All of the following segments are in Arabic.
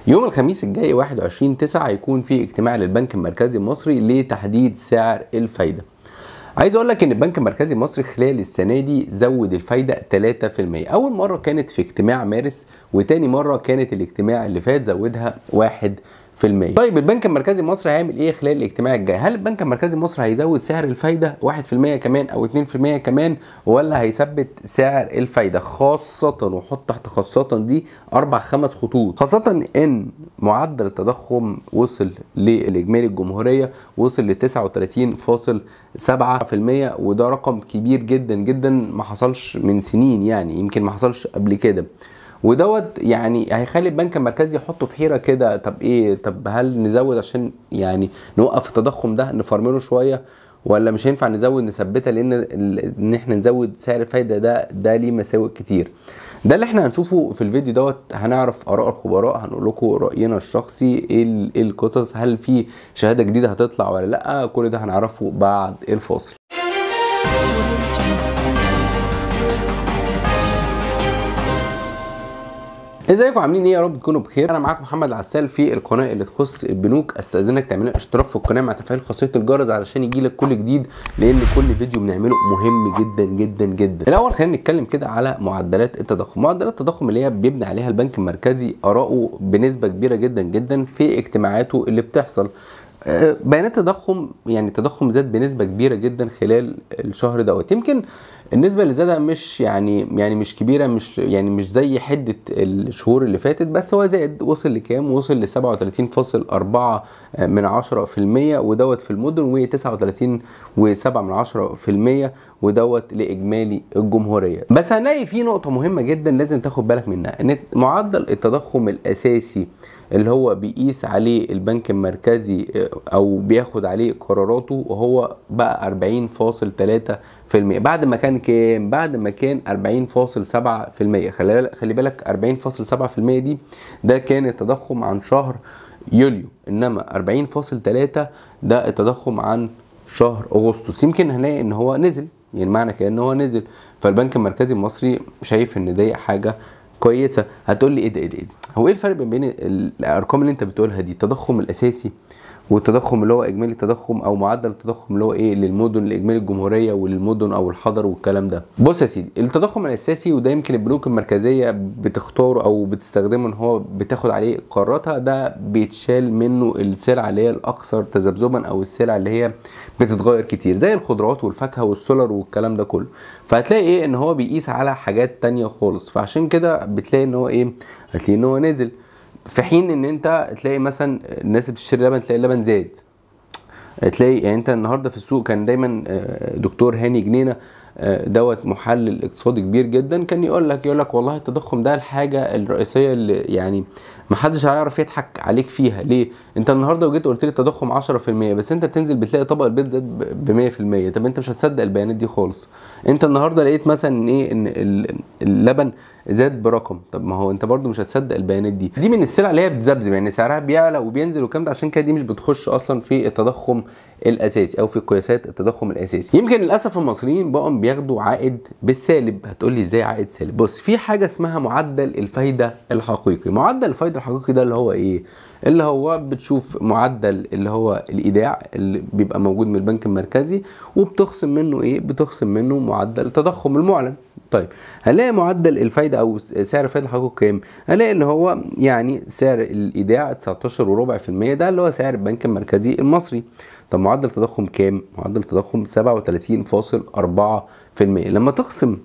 يوم الخميس الجاي 21/9 هيكون في اجتماع للبنك المركزي المصري لتحديد سعر الفايدة. عايز اقول لك ان البنك المركزي المصري خلال السنة دي زود الفايدة 3%. اول مرة كانت في اجتماع مارس، وتاني مرة كانت الاجتماع اللي فات زودها 1%. طيب البنك المركزي المصري هيعمل ايه خلال الاجتماع الجاي؟ هل البنك المركزي المصري هيزود سعر الفايدة 1% كمان او 2% كمان، ولا هيثبت سعر الفايدة؟ خاصة، وحط تحت خاصة دي 4-5 خطوط، خاصة ان معدل التضخم وصل للاجمالي الجمهورية وصل ل 39.7%، وده رقم كبير جدا جدا ما حصلش من سنين، يعني يمكن ما حصلش قبل كده. ودوت يعني هيخلي البنك المركزي يحطه في حيره كده. طب ايه؟ طب هل نزود عشان يعني نوقف التضخم ده، نفرمله شويه، ولا مش هينفع نزود نثبتها؟ لان ان احنا نزود سعر الفايده ده ليه مساوئ كتير. ده اللي احنا هنشوفه في الفيديو دوت. هنعرف اراء الخبراء، هنقول لكم راينا الشخصي ايه القصص، هل في شهاده جديده هتطلع ولا لا. كل ده هنعرفه بعد الفاصل. ازيكم عاملين ايه؟ يا رب تكونوا بخير. انا معاكم محمد العسال في القناه اللي تخص البنوك. استاذنك تعمل اشتراك في القناه مع تفعيل خاصيه الجرس علشان يجيلك كل جديد، لان كل فيديو بنعمله مهم جدا جدا جدا. الاول خلينا نتكلم كده على معدلات التضخم. معدلات التضخم اللي هي بيبني عليها البنك المركزي اراءه بنسبه كبيره جدا جدا في اجتماعاته اللي بتحصل. بيانات التضخم، يعني التضخم زاد بنسبه كبيره جدا خلال الشهر دوت. يمكن النسبه اللي زادها مش يعني مش كبيره، مش زي حده الشهور اللي فاتت، بس هو زاد. وصل لكام؟ وصل ل 37.4% ودوت في المدن، و39.7% ودوت لاجمالي الجمهوريه. بس هنلاقي في نقطه مهمه جدا لازم تاخد بالك منها، ان معدل التضخم الاساسي اللي هو بيقيس عليه البنك المركزي او بياخد عليه قراراته، وهو بقى 40.3%. بعد ما كان كام؟ بعد ما كان 40.7%. خلي بالك 40.7% دي ده كان التضخم عن شهر يوليو، انما 40.3 ده التضخم عن شهر اغسطس. يمكن هنلاقي ان هو نزل، يعني معنى كأنه هو نزل. فالبنك المركزي المصري شايف ان دي حاجه كويسه. هتقول لي ايه ده؟ هو ايه الفرق بين الارقام اللي انت بتقولها دي، التضخم الاساسي والتضخم اللي هو اجمالي التضخم، او معدل التضخم اللي هو ايه للمدن، لاجمالي الجمهوريه وللمدن او الحضر والكلام ده؟ بص يا سيدي، التضخم الاساسي، وده يمكن البنوك المركزيه بتختاره او بتستخدمه ان هو بتاخد عليه قراراتها، ده بيتشال منه السلع اللي هي الاكثر تذبذبا، او السلع اللي هي بتتغير كتير، زي الخضروات والفاكهه والسولر والكلام ده كله. فهتلاقي ايه؟ ان هو بيقيس على حاجات تانية خالص. فعشان كده بتلاقي ان هو ايه؟ هتلاقي ان هو نزل، في حين ان انت تلاقي مثلا الناس اللي بتشتري لبن تلاقي اللبن زاد. تلاقي يعني انت النهارده في السوق كان دايما دكتور هاني جنينه دوت محلل اقتصادي كبير جدا، كان يقول لك والله التضخم ده الحاجه الرئيسيه اللي يعني محدش هيعرف يضحك عليك فيها. ليه؟ انت النهارده لو جيت قلت لي التضخم 10%، بس انت بتنزل بتلاقي طبق البيض زاد ب 100%. طب انت مش هتصدق البيانات دي خالص. انت النهارده لقيت مثلا ان ايه؟ ان اللبن زاد برقم. طب ما هو انت برضو مش هتصدق البيانات دي من السلع اللي هي بتذبذب، يعني سعرها بيعلى وبينزل والكلام ده. عشان كده دي مش بتخش اصلا في التضخم الاساسي او في قياسات التضخم الاساسي. يمكن للاسف المصريين بقوا بياخدوا عائد بالسالب. هتقول لي ازاي عائد سالب؟ بص، في حاجه اسمها معدل الفايده الحقيقي. معدل الفايده الحقيقي ده اللي هو ايه؟ اللي هو بتشوف معدل اللي هو الايداع اللي بيبقى موجود من البنك المركزي، وبتخصم منه ايه؟ بتخصم منه معدل التضخم المعلن. طيب هنلاقي معدل الفايده او سعر الفايده الحقيقي كام؟ هنلاقي ان هو يعني سعر الايداع 19.4%، ده اللي هو سعر البنك المركزي المصري. طب معدل التضخم كام؟ معدل التضخم 37.4%. لما تقسم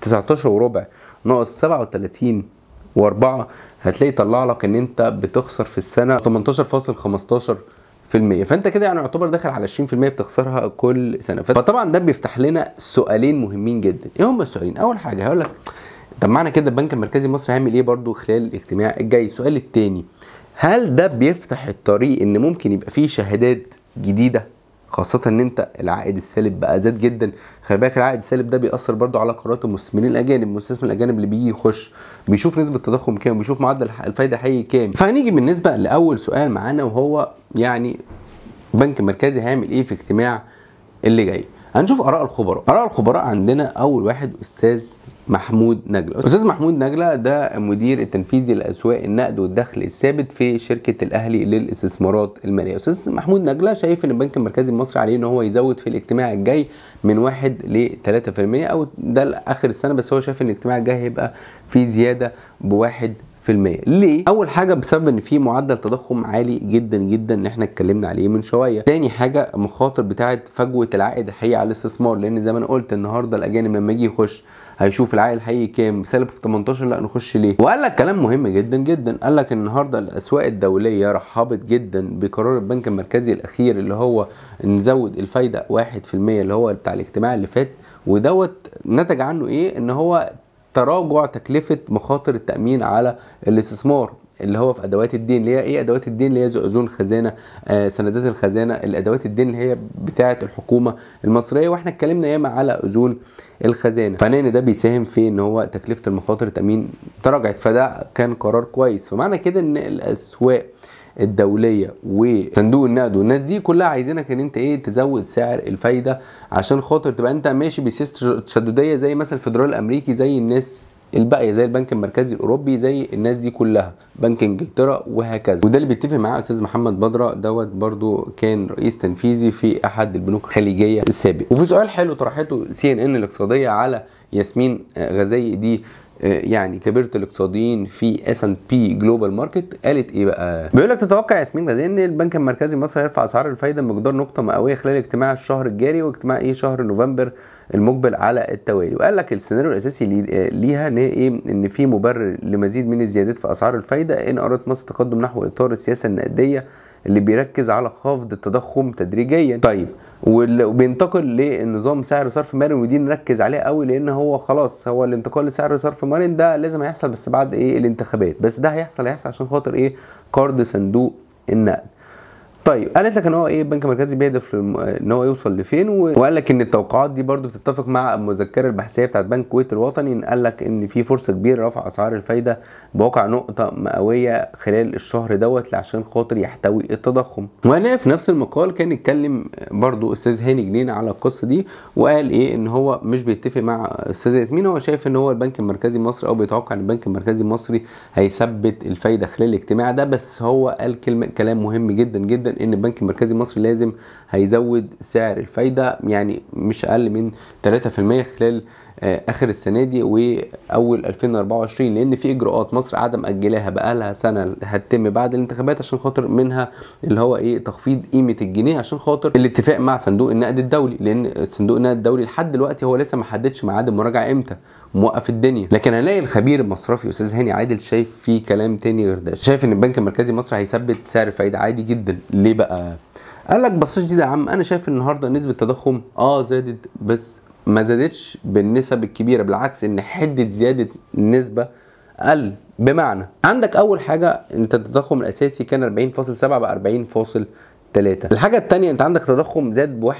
19.4 ناقص 37.4 هتلاقي طلع لك ان انت بتخسر في السنه 18.15%. فانت كده يعني يعتبر داخل على 20% بتخسرها كل سنه. فطبعا ده بيفتح لنا سؤالين مهمين جدا. ايه هم السؤالين؟ اول حاجه هقول لك، طب معنى كده البنك المركزي المصري هيعمل ايه برضو خلال الاجتماع الجاي؟ السؤال الثاني، هل ده بيفتح الطريق ان ممكن يبقى فيه شهادات جديده، خاصة ان انت العائد السالب بقى زاد جدا. خلي بالك العائد السالب ده بيأثر برضو على قرارات المستثمرين الاجانب. المستثمر الاجانب اللي بيجي يخش بيشوف نسبة التضخم كام، بيشوف معدل الفايدة حقيقي كام. فهنيجي بالنسبة لأول سؤال معانا، وهو يعني البنك المركزي هيعمل ايه في اجتماع اللي جاي؟ هنشوف اراء الخبراء. اراء الخبراء عندنا اول واحد استاذ محمود نجله. استاذ محمود نجله ده مدير التنفيذي لاسواق النقد والدخل الثابت في شركه الاهلي للاستثمارات الماليه. استاذ محمود نجله شايف ان البنك المركزي المصري عليه ان هو يزود في الاجتماع الجاي من 1 ل 3% او ده لاخر السنه، بس هو شايف ان الاجتماع الجاي هيبقى في زياده ب1%. ليه؟ اول حاجه بسبب ان في معدل تضخم عالي جدا جدا اللي احنا اتكلمنا عليه من شويه. تاني حاجه مخاطر بتاعه فجوه العائد الحقيقي على الاستثمار، لان زي ما انا قلت النهارده الاجانب لما يجي يخش هيشوف العائد الحقيقي كام، سالب 18، لا نخش ليه؟ وقال لك كلام مهم جدا جدا، قال لك النهارده الاسواق الدوليه رحبت جدا بقرار البنك المركزي الاخير اللي هو نزود الفايده 1% اللي هو بتاع الاجتماع اللي فات، ودوت نتج عنه ايه؟ ان هو تراجع تكلفه مخاطر التامين على الاستثمار اللي هو في ادوات الدين. اللي هي ايه ادوات الدين؟ اللي هي اذون خزانه، سندات الخزانه، الادوات الدين اللي هي بتاعه الحكومه المصريه، واحنا اتكلمنا ياما على اذون الخزانه. فان ده بيساهم في ان هو تكلفه المخاطر التامين تراجعت، فده كان قرار كويس. فمعنى كده ان الاسواق الدوليه وصندوق النقد والناس دي كلها عايزينك ان انت ايه تزود سعر الفايده عشان خاطر تبقى انت ماشي بسياسه تشدديه زي مثلا الفدرالي الامريكي، زي الناس الباقيه، زي البنك المركزي الاوروبي، زي الناس دي كلها، بنك انجلترا وهكذا. وده اللي بيتفق معاه استاذ محمد بدره دوت برضو كان رئيس تنفيذي في احد البنوك الخليجيه السابق. وفي سؤال حلو طرحته CNN الاقتصاديه على ياسمين غزي، دي يعني كبيره الاقتصاديين في S&P جلوبال ماركت، قالت ايه بقى؟ بيقول لك تتوقع ياسمين غزي ان البنك المركزي المصري هيرفع اسعار الفايده بمقدار نقطه مئويه خلال اجتماع الشهر الجاري واجتماع شهر نوفمبر المقبل على التوالي. وقال لك السيناريو الاساسي ليها ان ايه؟ ان في مبرر لمزيد من الزيادات في اسعار الفايده ان ارادت مصر تقدم نحو اطار السياسه النقديه اللي بيركز على خفض التضخم تدريجيا. طيب وبينتقل للنظام سعر صرف مرن، ودي نركز عليها قوي لان هو خلاص هو الانتقال لسعر صرف مرن ده لازم هيحصل بس بعد ايه؟ الانتخابات. بس ده هيحصل عشان خاطر ايه؟ قرض صندوق النقد. طيب قالت لك ان هو ايه البنك المركزي بيهدف ان هو يوصل لفين، وقال لك ان التوقعات دي برضو بتتفق مع المذكره البحثيه بتاعت بنك الكويت الوطني، ان قال لك ان في فرصه كبيره رفع اسعار الفايده بواقع نقطه مئويه خلال الشهر دوت عشان خاطر يحتوي التضخم. وهنا في نفس المقال كان يتكلم برضو استاذ هاني جنين على القصه دي، وقال ايه ان هو مش بيتفق مع استاذ ياسمين. هو شايف ان هو البنك المركزي المصري او بيتوقع ان البنك المركزي المصري هيثبت الفايده خلال الاجتماع ده، بس هو قال كلام مهم جدا جدا ان البنك المركزي المصري لازم هيزود سعر الفايده يعني مش اقل من 3% خلال اخر السنه دي واول 2024، لان في اجراءات مصر قاعده ماجلاها بقالها سنه هتتم بعد الانتخابات عشان خاطر منها اللي هو ايه تخفيض قيمه الجنيه عشان خاطر الاتفاق مع صندوق النقد الدولي، لان صندوق النقد الدولي لحد دلوقتي هو لسه ما حددش ميعاد المراجعه امتى، موقف الدنيا. لكن هنلاقي الخبير المصرفي استاذ هاني عادل شايف في كلام تاني غير ده، شايف ان البنك المركزي المصري هيثبت سعر الفايده عادي جدا. ليه بقى؟ قال لك بصيش دي يا عم، انا شايف النهارده نسبه التضخم زادت بس ما زادتش بالنسب الكبيره، بالعكس ان حده زياده النسبه قل. بمعنى عندك اول حاجه انت التضخم الاساسي كان 40.7 بقى 40.3. الحاجه الثانيه انت عندك تضخم زاد ب 1.6%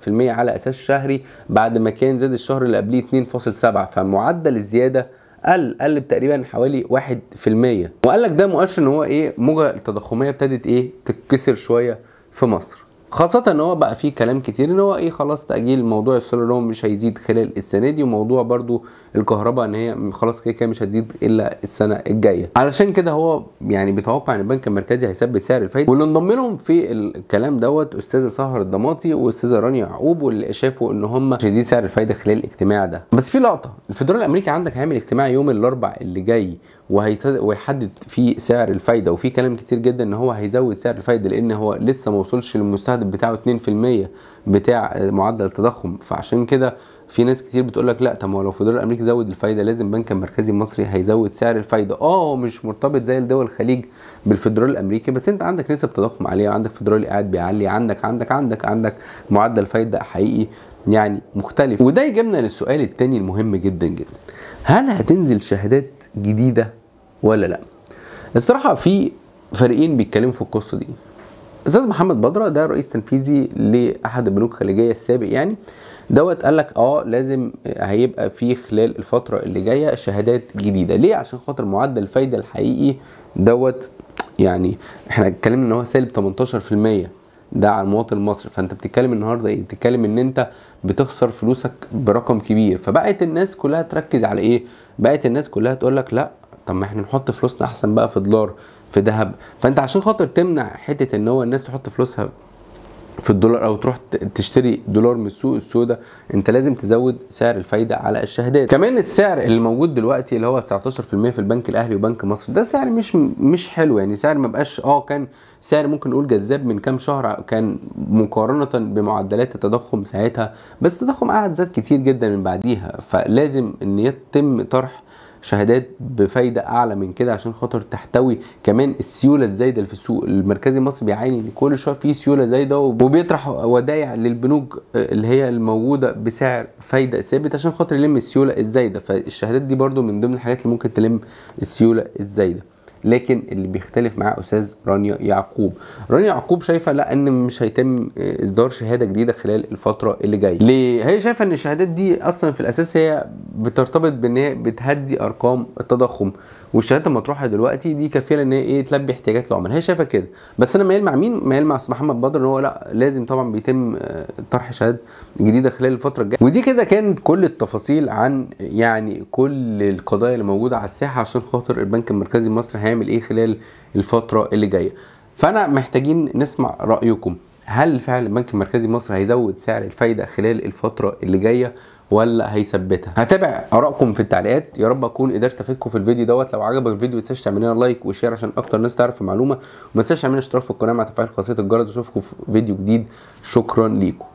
على اساس شهري بعد ما كان زاد الشهر اللي قبليه 2.7، فمعدل الزياده قل تقريبا حوالي 1%. وقال لك ده مؤشر ان هو ايه موجه التضخميه ابتدت ايه تتكسر شويه في مصر، خاصة ان هو بقى فيه كلام كتير ان هو ايه خلاص تأجيل موضوع السولار اللي هو مش هيزيد خلال السنة دي، وموضوع برضو الكهرباء ان هي خلاص كده مش هتزيد الا السنة الجاية. علشان كده هو يعني بيتوقع ان البنك المركزي هيثبت سعر الفايدة. واللي انضم لهم في الكلام دوت استاذة سهر الضماطي واستاذة رانيا يعقوب، واللي شافوا ان هم مش هيزيد سعر الفايدة خلال الاجتماع ده. بس في لقطة، الفدرالي الامريكي عندك هيعمل اجتماع يوم الاربعاء اللي جاي ويحدد فيه سعر الفايده، وفي كلام كتير جدا ان هو هيزود سعر الفايده لان هو لسه ما وصلش للمستهدف بتاعه 2% بتاع معدل التضخم. فعشان كده في ناس كتير بتقول لك لا، طب ما لو الفدرالي الامريكي زود الفايده لازم البنك المركزي المصري هيزود سعر الفايده. هو مش مرتبط زي الدول الخليج بالفدرالي الامريكي، بس انت عندك نسب تضخم عاليه، عندك فدرالي قاعد بيعلي، عندك معدل فايده حقيقي يعني مختلف. وده يجيبنا للسؤال الثاني المهم جدا جدا، هل هتنزل شهادات جديده ولا لا؟ الصراحه في فريقين بيتكلموا في القصه دي. استاذ محمد بدره ده رئيس تنفيذي لاحد البنوك الخليجيه السابق يعني دوت، قال لك لازم هيبقى في خلال الفتره اللي جايه شهادات جديده. ليه؟ عشان خاطر معدل الفايده الحقيقي دوت يعني احنا اتكلمنا ان هو سالب 18%، ده على المواطن المصري. فانت بتتكلم النهارده ايه؟ بتتكلم ان انت بتخسر فلوسك برقم كبير. فبقت الناس كلها تركز على ايه؟ بقت الناس كلها تقول لك لا، طب ما احنا نحط فلوسنا احسن بقى في دولار، في ذهب. فانت عشان خاطر تمنع حته ان هو الناس تحط فلوسها في الدولار او تروح تشتري دولار من السوق السوداء، انت لازم تزود سعر الفايده على الشهادات. كمان السعر اللي موجود دلوقتي اللي هو 19% في البنك الاهلي وبنك مصر، ده سعر مش حلو يعني. سعر ما بقاش كان سعر ممكن نقول جذاب من كام شهر، كان مقارنه بمعدلات التضخم ساعتها، بس التضخم قعد زاد كتير جدا من بعديها. فلازم ان يتم طرح شهادات بفايده اعلى من كده عشان خاطر تحتوي كمان السيوله الزايده اللي في السوق. المركزي المصري بيعاني ان كل شويه فيه سيوله زايده، وبيطرح ودايع للبنوك اللي هي الموجوده بسعر فايده ثابت عشان خاطر يلم السيوله الزايده. فالشهادات دي برده من ضمن الحاجات اللي ممكن تلم السيوله الزايده. لكن اللي بيختلف معاه استاذ رانيا يعقوب. رانيا يعقوب شايفه لا، ان مش هيتم اصدار شهاده جديده خلال الفتره اللي جايه. ليه؟ هي شايفه ان الشهادات دي اصلا في الاساس هي بترتبط بان هي بتهدي ارقام التضخم، والشهادات المطروحه دلوقتي دي كفيله ان هي تلبي احتياجات العملاء. هي شايفه كده. بس انا مايل مع مين؟ مايل مع استاذ محمد بدر ان هو لا، لازم طبعا بيتم طرح شهادات جديده خلال الفتره الجايه. ودي كده كانت كل التفاصيل عن يعني كل القضايا اللي موجوده على الساحه عشان خاطر البنك المركزي المصري هيعمل ايه خلال الفتره اللي جايه. فانا محتاجين نسمع رايكم. هل فعلا البنك المركزي المصري هيزود سعر الفايده خلال الفتره اللي جايه ولا هيثبتها؟ هتابع ارائكم في التعليقات. يا رب اكون قدرت افيدكم في الفيديو دوت. لو عجبك الفيديو ما تنساش تعمل لنا لايك وشير عشان اكتر ناس تعرف المعلومه، وما تنساش تعمل اشتراك في القناه مع تفعيل خاصيه الجرس. اشوفكم في فيديو جديد. شكرا ليكم.